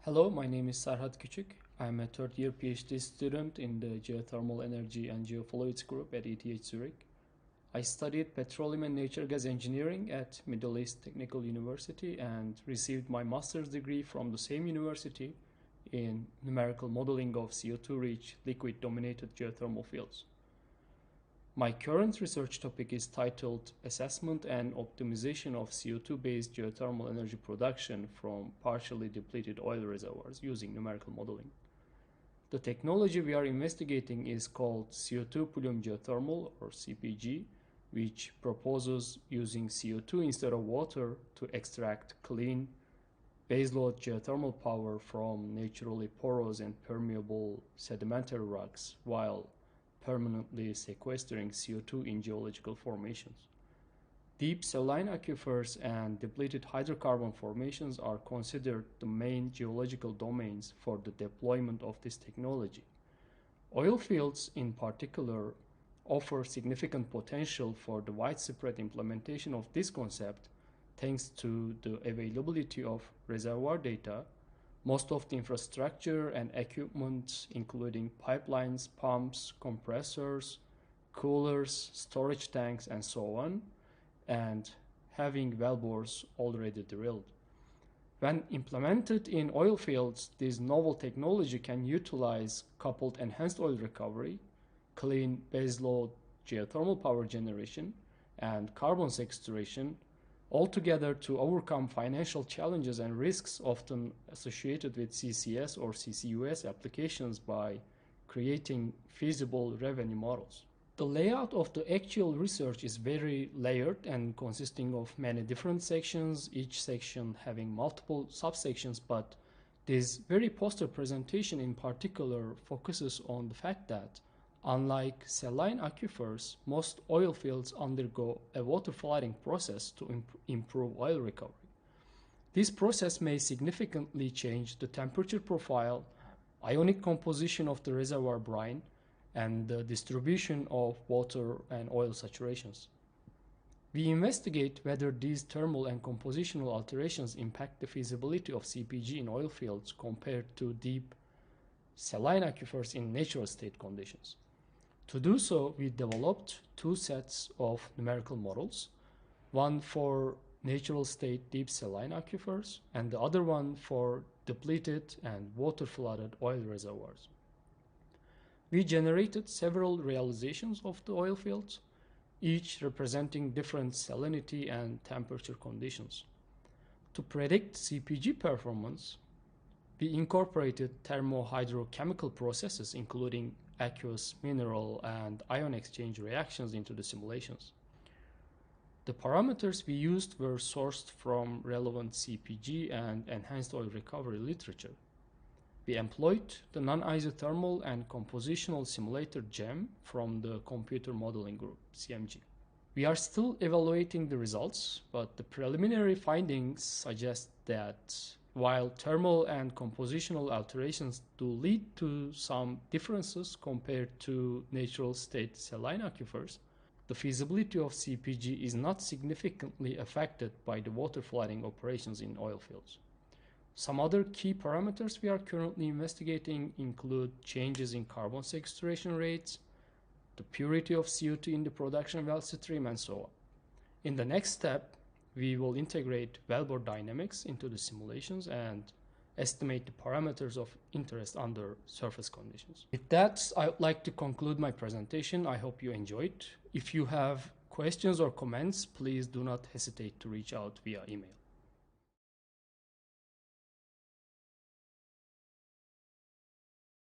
Hello, my name is Serhat Kücük. I'm a third-year PhD student in the Geothermal Energy and Geofluids group at ETH Zurich. I studied petroleum and natural gas engineering at Middle East Technical University and received my master's degree from the same university in numerical modeling of CO2-rich liquid-dominated geothermal fields. My current research topic is titled Assessment and Optimization of CO2-based geothermal energy production from partially depleted oil reservoirs using numerical modeling. The technology we are investigating is called CO2 plume geothermal, or CPG, which proposes using CO2 instead of water to extract clean baseload geothermal power from naturally porous and permeable sedimentary rocks while permanently sequestering CO2 in geological formations. Deep saline aquifers and depleted hydrocarbon formations are considered the main geological domains for the deployment of this technology. Oil fields, in particular, offer significant potential for the widespread implementation of this concept thanks to the availability of reservoir data. Most of the infrastructure and equipment, including pipelines, pumps, compressors, coolers, storage tanks, and so on, and having wellbores already drilled. When implemented in oil fields, this novel technology can utilize coupled enhanced oil recovery, clean baseload geothermal power generation, and carbon sequestration altogether to overcome financial challenges and risks often associated with CCS or CCUS applications by creating feasible revenue models. The layout of the actual research is very layered and consisting of many different sections, each section having multiple subsections, but this very poster presentation in particular focuses on the fact that unlike saline aquifers, most oil fields undergo a water flooding process to improve oil recovery. This process may significantly change the temperature profile, ionic composition of the reservoir brine, and the distribution of water and oil saturations. We investigate whether these thermal and compositional alterations impact the feasibility of CPG in oil fields compared to deep saline aquifers in natural state conditions. To do so, we developed two sets of numerical models, one for natural state deep saline aquifers and the other one for depleted and water-flooded oil reservoirs. We generated several realizations of the oil fields, each representing different salinity and temperature conditions. To predict CPG performance, we incorporated thermohydrochemical processes including aqueous, mineral, and ion exchange reactions into the simulations. The parameters we used were sourced from relevant CPG and enhanced oil recovery literature. We employed the non-isothermal and compositional simulator GEM from the computer modeling group, CMG. We are still evaluating the results, but the preliminary findings suggest that while thermal and compositional alterations do lead to some differences compared to natural state saline aquifers, the feasibility of CPG is not significantly affected by the water flooding operations in oil fields. Some other key parameters we are currently investigating include changes in carbon sequestration rates, the purity of CO2 in the production well stream, and so on. In the next step, we will integrate wellbore dynamics into the simulations and estimate the parameters of interest under surface conditions. With that, I would like to conclude my presentation. I hope you enjoyed. If you have questions or comments, please do not hesitate to reach out via email.